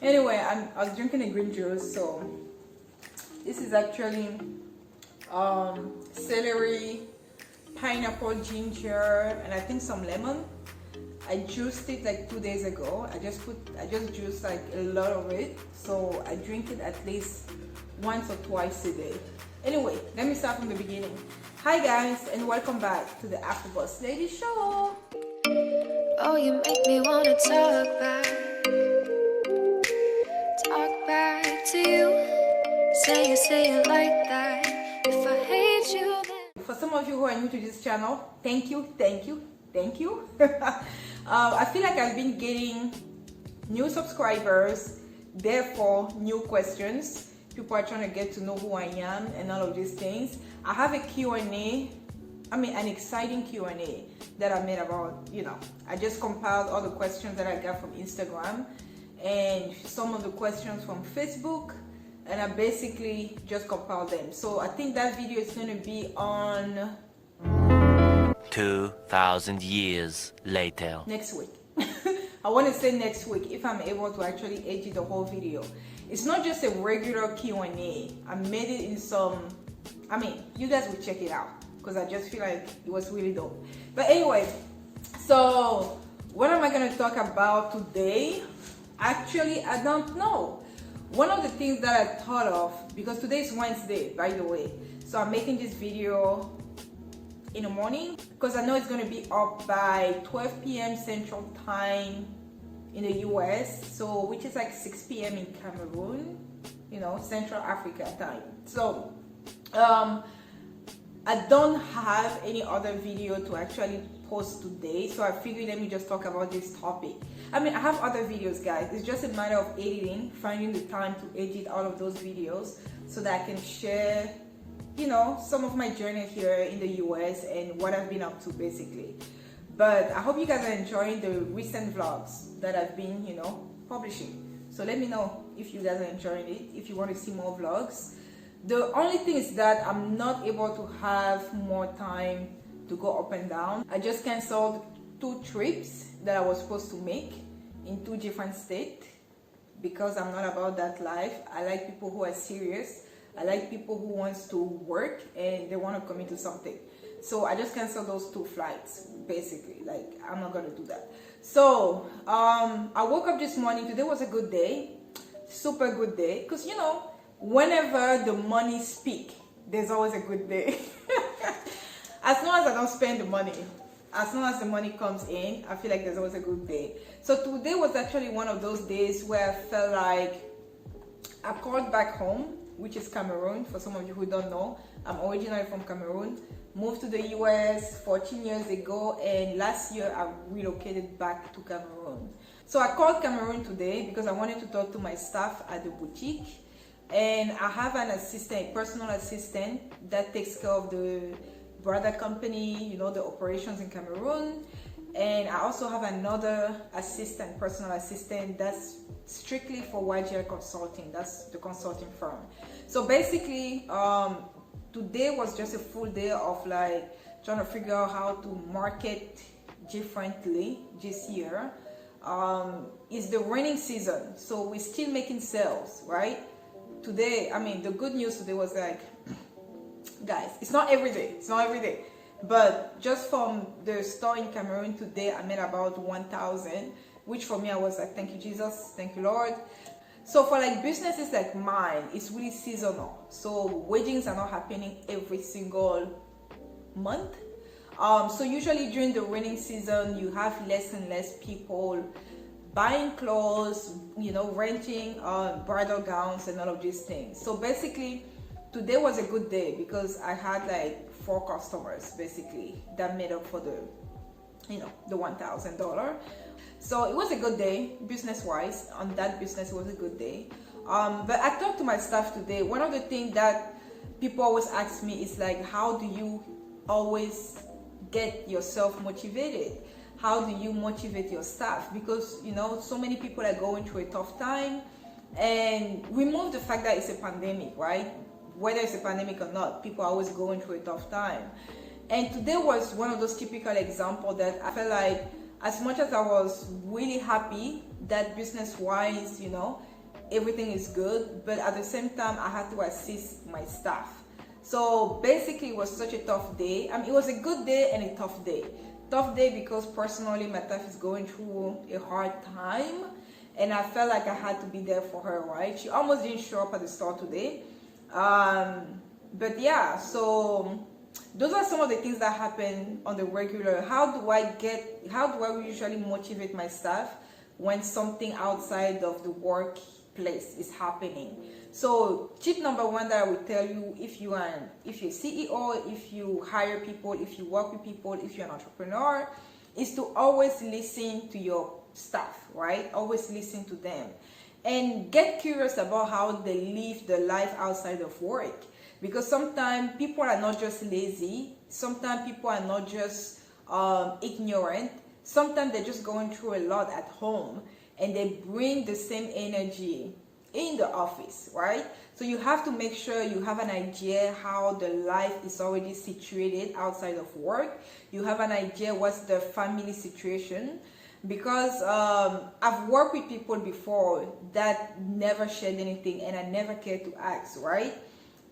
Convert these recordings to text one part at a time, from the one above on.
Anyway, I was drinking a green juice, so this is actually celery, pineapple, ginger, and I think some lemon. I juiced it like 2 days ago. I just juiced like a lot of it, so I drink it at least once or twice a day. Anyway, let me start from the beginning. Hi guys, and welcome back to the Afro Boss Lady Show. Oh, you make me wanna talk back to you. Say it like that. If I hate you, then For some of you who are new to this channel, thank you. I feel like I've been getting new subscribers, therefore new questions. People are trying to get to know who I am and all of these things. I have a Q&A, an exciting Q&A that I made about, I just compiled all the questions that I got from Instagram and some of the questions from Facebook, and I basically just compiled them. So I think that video is going to be on 2,000 years later. next week. I want to say next week if I'm able to actually edit the whole video. It's not just a regular Q&A. I made it in some, you guys will check it out because I just feel like it was really dope. But anyway, so what am I going to talk about today? Actually, I don't know. One of the things that I thought of, because today is Wednesday, by the way, so I'm making this video in the morning because I know it's going to be up by 12 p.m. Central Time in the US, so which is like 6 p.m. in Cameroon, Central Africa time. So I don't have any other video to actually post today, so I figured let me just talk about this topic. I have other videos, guys. It's just a matter of editing, finding the time to edit all of those videos so that I can share some of my journey here in the US and what I've been up to basically. But I hope you guys are enjoying the recent vlogs that I've been publishing. So let me know if you guys are enjoying it, if you want to see more vlogs. The only thing is that I'm not able to have more time to go up and down. I just canceled 2 trips that I was supposed to make in 2 different states because I'm not about that life. I like people who are serious. I like people who wants to work and they want to commit to something. So I just canceled those 2 flights, basically. Like, I'm not gonna do that. So I woke up this morning. Today was a good day, super good day, because whenever the money speak, there's always a good day. As long as I don't spend the money, as long as the money comes in, I feel like there's always a good day. So today was actually one of those days where I felt like I called back home, which is Cameroon. For some of you who don't know, I'm originally from Cameroon, moved to the US 14 years ago, and last year I relocated back to Cameroon. So I called Cameroon today because I wanted to talk to my staff at the boutique, and I have an assistant, a personal assistant that takes care of the brother company, the operations in Cameroon. And I also have another assistant, personal assistant, that's strictly for YGL Consulting. That's the consulting firm. So basically, today was just a full day of like trying to figure out how to market differently this year. It's the rainy season, so we're still making sales, right? Today, the good news today was like, guys, it's not every day, but just from the store in Cameroon today, I made about 1,000, which for me, I was like, thank you, Jesus, thank you, Lord. So for like businesses like mine, it's really seasonal. So weddings are not happening every single month. So usually during the raining season, you have less and less people buying clothes, renting bridal gowns and all of these things. So basically, today was a good day because I had like 4 customers basically that made up for the $1,000. So it was a good day business wise. On that business, it was a good day. But I talked to my staff today. One of the things that people always ask me is like, how do you always get yourself motivated? How do you motivate your staff? Because so many people are going through a tough time, and remove the fact that it's a pandemic, right? Whether it's a pandemic or not, people are always going through a tough time. And today was one of those typical examples that I felt like, as much as I was really happy that business wise, everything is good, but at the same time I had to assist my staff. So basically it was such a tough day. It was a good day and a tough day. Tough day because personally my staff is going through a hard time, and I felt like I had to be there for her, right? She almost didn't show up at the store today. But yeah, so those are some of the things that happen on the regular. How do I usually motivate my staff when something outside of the workplace is happening? So tip number one that I would tell you, if you're CEO, if you hire people, if you work with people, if you're an entrepreneur, is to always listen to your staff, right? Always listen to them and get curious about how they live the life outside of work. Because sometimes people are not just lazy, sometimes people are not just ignorant, sometimes they're just going through a lot at home, and they bring the same energy in the office, right? So you have to make sure you have an idea how the life is already situated outside of work. You have an idea what's the family situation, because I've worked with people before that never shared anything, and I never cared to ask, right?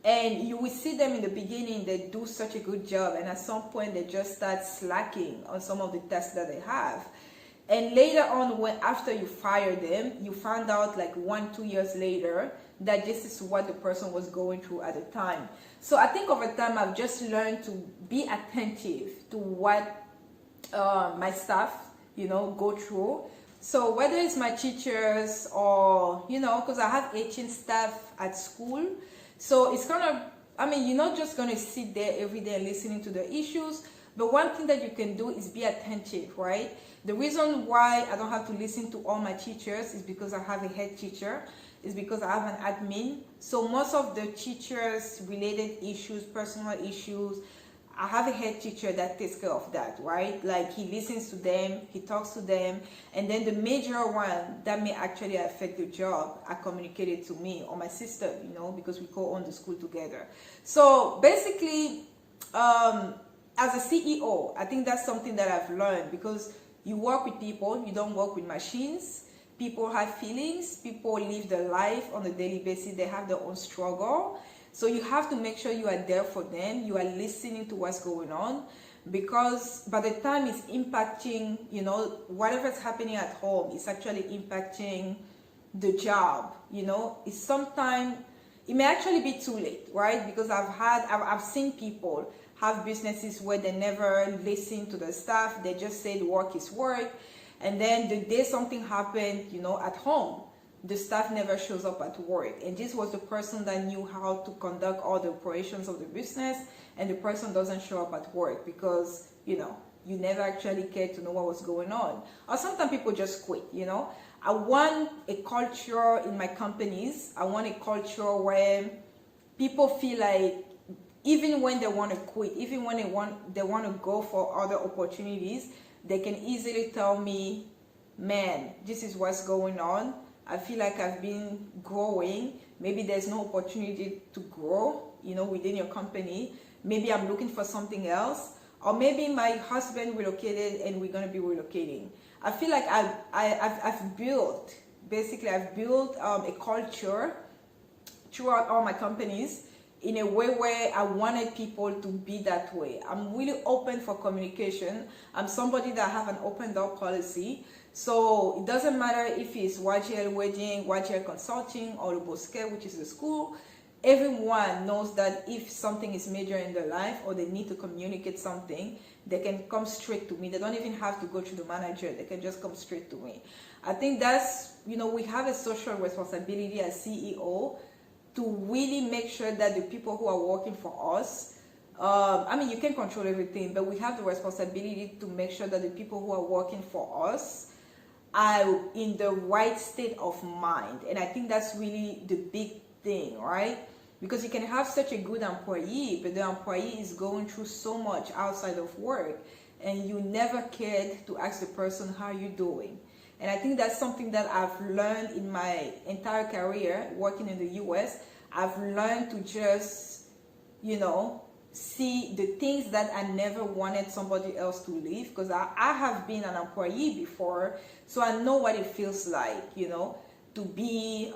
And you will see them in the beginning, they do such a good job, and at some point they just start slacking on some of the tasks that they have. And later on, after you fire them, you find out like 1-2 years later that this is what the person was going through at the time. So I think over time I've just learned to be attentive to what my staff, go through. So whether it's my teachers or, because I have 18 staff at school, so it's kind of, you're not just going to sit there every day listening to the issues, but one thing that you can do is be attentive, right? The reason why I don't have to listen to all my teachers is because I have a head teacher, is because I have an admin. So most of the teachers related issues, personal issues, I have a head teacher that takes care of that, right? Like he listens to them, he talks to them, and then the major one that may actually affect the job, I communicate it to me or my sister, because we co-own the school together. So basically, as a CEO, I think that's something that I've learned, because you work with people, you don't work with machines. People have feelings, people live their life on a daily basis, they have their own struggle. So you have to make sure you are there for them, you are listening to what's going on, because by the time it's impacting, whatever's happening at home, it's actually impacting the job, it's sometimes, it may actually be too late, right? Because I've seen people have businesses where they never listen to the staff, they just say the work is work, and then the day something happened, at home, the staff never shows up at work. And this was the person that knew how to conduct all the operations of the business, and the person doesn't show up at work because, you never actually cared to know what was going on. Or sometimes people just quit, I want a culture in my companies, I want a culture where people feel like even when they want to quit, even when they want to go for other opportunities, they can easily tell me, man, this is what's going on. I feel like I've been growing. Maybe there's no opportunity to grow, within your company. Maybe I'm looking for something else. Or maybe my husband relocated and we're going to be relocating. I feel like I've built a culture throughout all my companies in a way where I wanted people to be that way. I'm really open for communication. I'm somebody that have an open door policy. So it doesn't matter if it's YGL Wedding, YGL Consulting, or Bosque, which is the school. Everyone knows that if something is major in their life or they need to communicate something, they can come straight to me. They don't even have to go through the manager. They can just come straight to me. I think that's, we have a social responsibility as CEO to really make sure that the people who are working for us, you can control everything, but we have the responsibility to make sure that the people who are working for us are in the right state of mind. And I think that's really the big thing, right? Because you can have such a good employee, but the employee is going through so much outside of work, and you never cared to ask the person, how are you doing? And I think that's something that I've learned in my entire career working in the US. I've learned to just, see the things that I never wanted somebody else to live, because I have been an employee before, so I know what it feels like, to be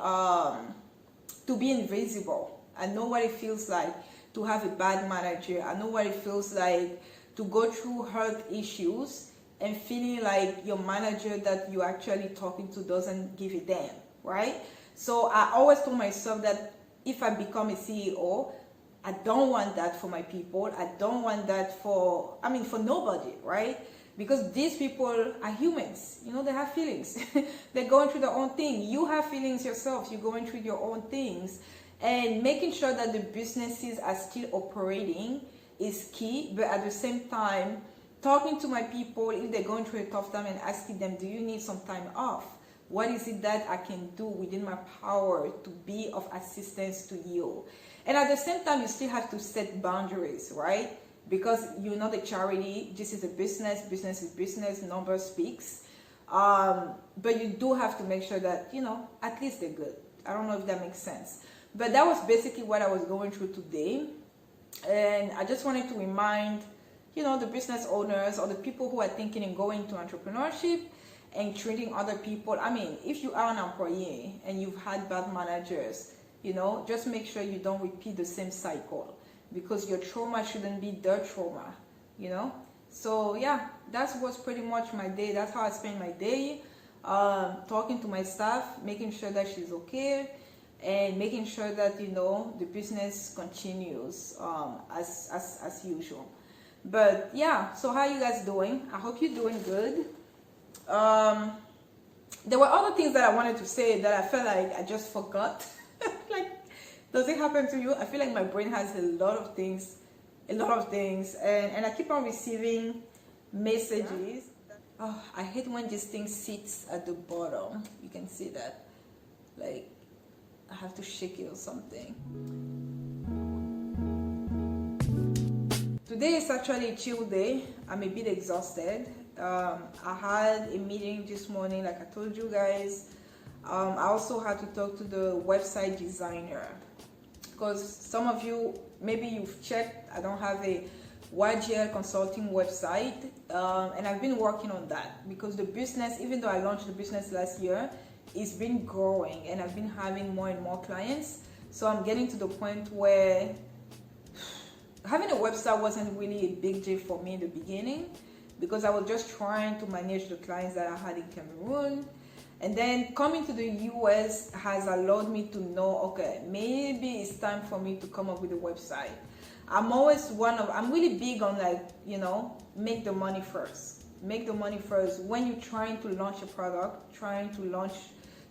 invisible. I know what it feels like to have a bad manager. I know what it feels like to go through health issues and feeling like your manager that you're actually talking to doesn't give a damn, right? So I always told myself that if I become a CEO, I don't want that for my people. I don't want that for nobody, right? Because these people are humans, they have feelings. They're going through their own thing. You have feelings yourself. You're going through your own things. And making sure that the businesses are still operating is key. But at the same time, talking to my people if they're going through a tough time and asking them, do you need some time off? What is it that I can do within my power to be of assistance to you? And at the same time, you still have to set boundaries, right? Because you're not a charity. This is a business. Business is business. Number speaks. But you do have to make sure that, at least they're good. I don't know if that makes sense. But that was basically what I was going through today. And I just wanted to remind, the business owners or the people who are thinking and going to entrepreneurship and treating other people. If you are an employee and you've had bad managers, just make sure you don't repeat the same cycle, because your trauma shouldn't be their trauma, So yeah, that was pretty much my day. That's how I spend my day, talking to my staff, making sure that she's okay, and making sure that the business continues as usual. But yeah, so how you guys doing? I hope you're doing good. There were other things that I wanted to say that I felt like I just forgot. Like, does it happen to you? I feel like my brain has a lot of things, and I keep on receiving messages. Oh, I hate when this thing sits at the bottom. You can see that. Like, I have to shake it or something. Today is actually a chill day. I'm a bit exhausted. I had a meeting this morning, like I told you guys. I also had to talk to the website designer, because some of you, maybe you've checked, I don't have a YGL consulting website, and I've been working on that, because the business, even though I launched the business last year, it's been growing and I've been having more and more clients. So I'm getting to the point where having a website wasn't really a big deal for me in the beginning, because I was just trying to manage the clients that I had in Cameroon. And then coming to the US has allowed me to know, okay, maybe it's time for me to come up with a website. I'm really big on make the money first. Make the money first. When you're trying to launch a product, trying to launch,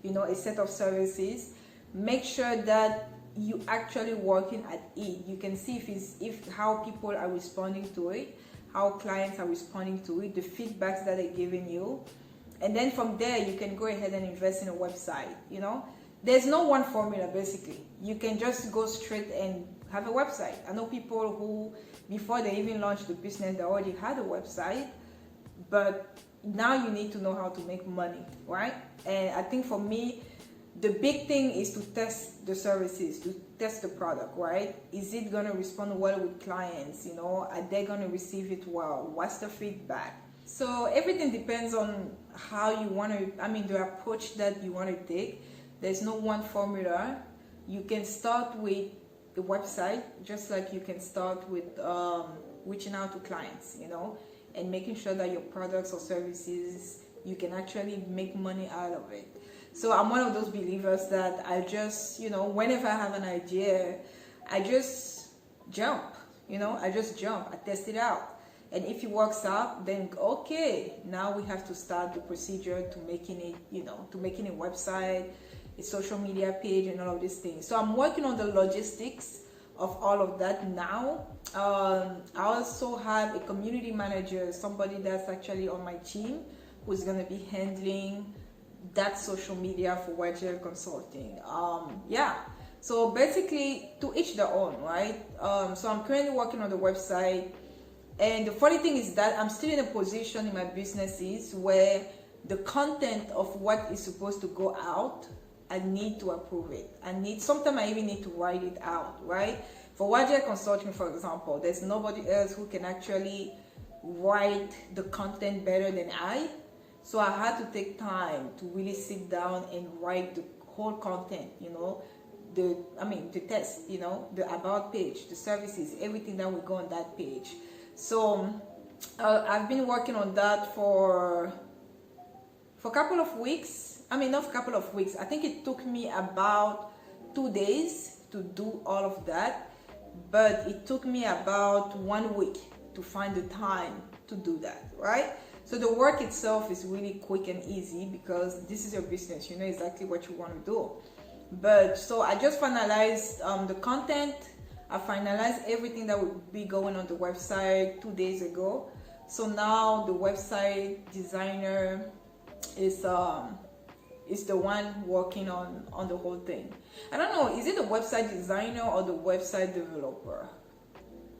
a set of services, make sure that you actually working at it. You can see if how people are responding to it, how clients are responding to it, the feedbacks that they're giving you. And then from there, you can go ahead and invest in a website, There's no one formula, basically. You can just go straight and have a website. I know people who, before they even launched the business, they already had a website. But now you need to know how to make money, right? And I think for me, the big thing is to test the services, to test the product, right? Is it going to respond well with clients? Are they going to receive it well? What's the feedback? So everything depends on how you want to, the approach that you want to take. There's no one formula. You can start with the website, just like you can start with reaching out to clients, and making sure that your products or services, you can actually make money out of it. So I'm one of those believers that I just, whenever I have an idea, I just jump, I test it out. And if it works out, then okay, now we have to start the procedure to making it, to making a website, a social media page, and all of these things. So I'm working on the logistics of all of that now. I also have a community manager, somebody that's actually on my team, who's going to be handling that social media for YGL Consulting. So basically, to each their own, right? So I'm currently working on the website. And the funny thing is that I'm still in a position in my businesses where the content of what is supposed to go out, I need to approve it. Sometimes I even need to write it out, right? For YGL Consulting, for example, there's nobody else who can actually write the content better than I. So I had to take time to really sit down and write whole content, you know, the test, you know, the about page, the services, everything that will go on that page. So I've been working on that for a couple of weeks. I mean, not for a couple of weeks. I think it took me about 2 days to do all of that, but it took me about 1 week to find the time to do that, right? So the work itself is really quick and easy because this is your business. You know exactly what you want to do. But so I just finalized the content. I finalized everything that would be going on the website 2 days ago. So now the website designer is the one working on the whole thing. I don't know, is it the website designer or the website developer?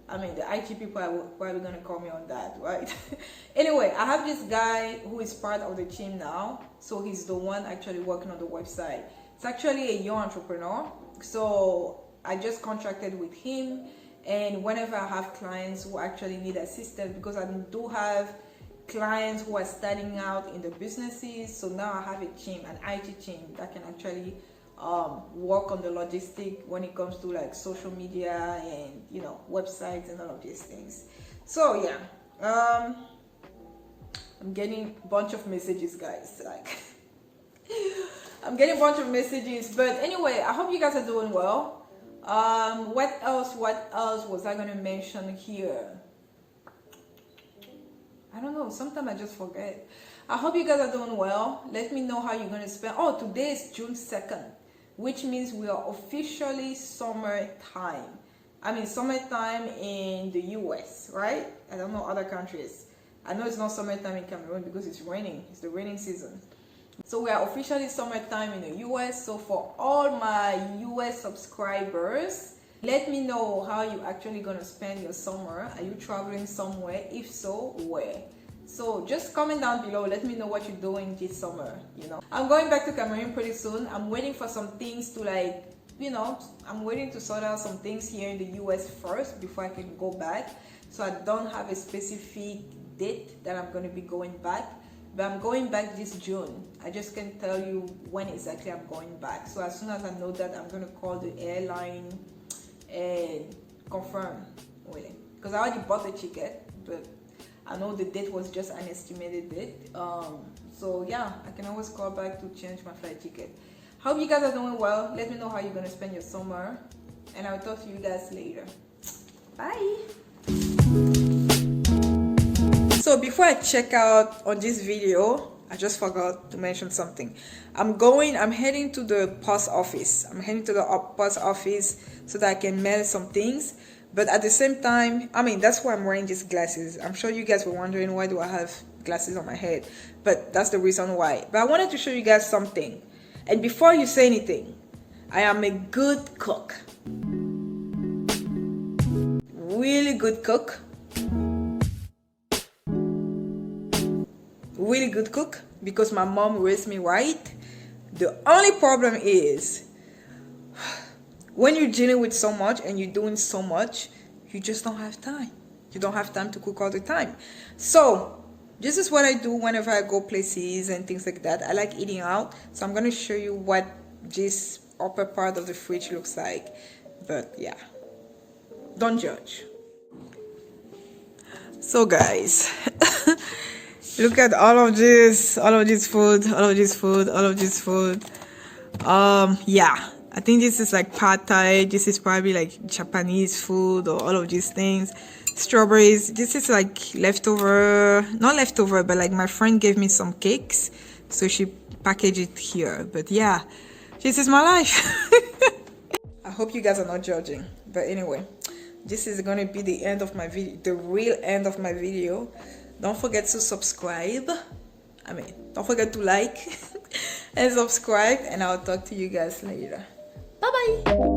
I mean, the IT people are probably gonna call me on that, right? Anyway, I have this guy who is part of the team now, so he's the one actually working on the website. It's actually a young entrepreneur, so I just contracted with him, and whenever I have clients who actually need assistance, because I do have clients who are starting out in the businesses, so now I have a team, an IT team that can actually work on the logistic when it comes to like social media and, you know, websites and all of these things. So yeah, I'm getting a bunch of messages, guys, like I'm getting a bunch of messages. But anyway, I hope you guys are doing well. What else was I gonna mention here? I don't know, sometimes I just forget. I hope you guys are doing well. Let me know how you're gonna spend. Oh, today is June 2nd, which means we are officially summertime. I mean, summertime in the US, right? I don't know other countries. I know it's not summertime in Cameroon because it's raining. It's the raining season. So we are officially summertime in the US. So for all my US subscribers, let me know how you actually gonna spend your summer. Are you traveling somewhere? If so, where? So just comment down below. Let me know what you're doing this summer. You know, I'm going back to Cameroon pretty soon. I'm waiting for some things to, like, you know, I'm waiting to sort out some things here in the US first before I can go back. So I don't have a specific date that I'm gonna be going back, but I'm going back this June. I just can't tell you when exactly I'm going back. So as soon as I know that, I'm gonna call the airline and confirm with it, because I already bought the ticket, but I know the date was just an estimated date. So yeah, I can always call back to change my flight ticket. Hope you guys are doing well. Let me know how you're gonna spend your summer, and I'll talk to you guys later. Bye. So before I check out on this video, I just forgot to mention something. I'm heading to the post office. I'm heading to the post office so that I can mail some things. But at the same time, I mean, that's why I'm wearing these glasses. I'm sure you guys were wondering, why do I have glasses on my head? But that's the reason why. But I wanted to show you guys something. And before you say anything, I am a good cook. Really good cook. Really good cook, because my mom raised me right. The only problem is, when you're dealing with so much and you're doing so much, you just don't have time. You don't have time to cook all the time. So this is what I do whenever I go places and things like that. I like eating out. So I'm going to show you what this upper part of the fridge looks like. But yeah, don't judge. So guys, look at all of this food. Yeah, I think this is like pad thai. This is probably like Japanese food, or all of these things. Strawberries. This is like leftover, not leftover, but like my friend gave me some cakes, so she packaged it here. But yeah, this is my life. I hope you guys are not judging. But anyway, this is gonna be the end of my video, the real end of my video. Don't forget to subscribe. Don't forget to like and subscribe, and I'll talk to you guys later. Bye bye.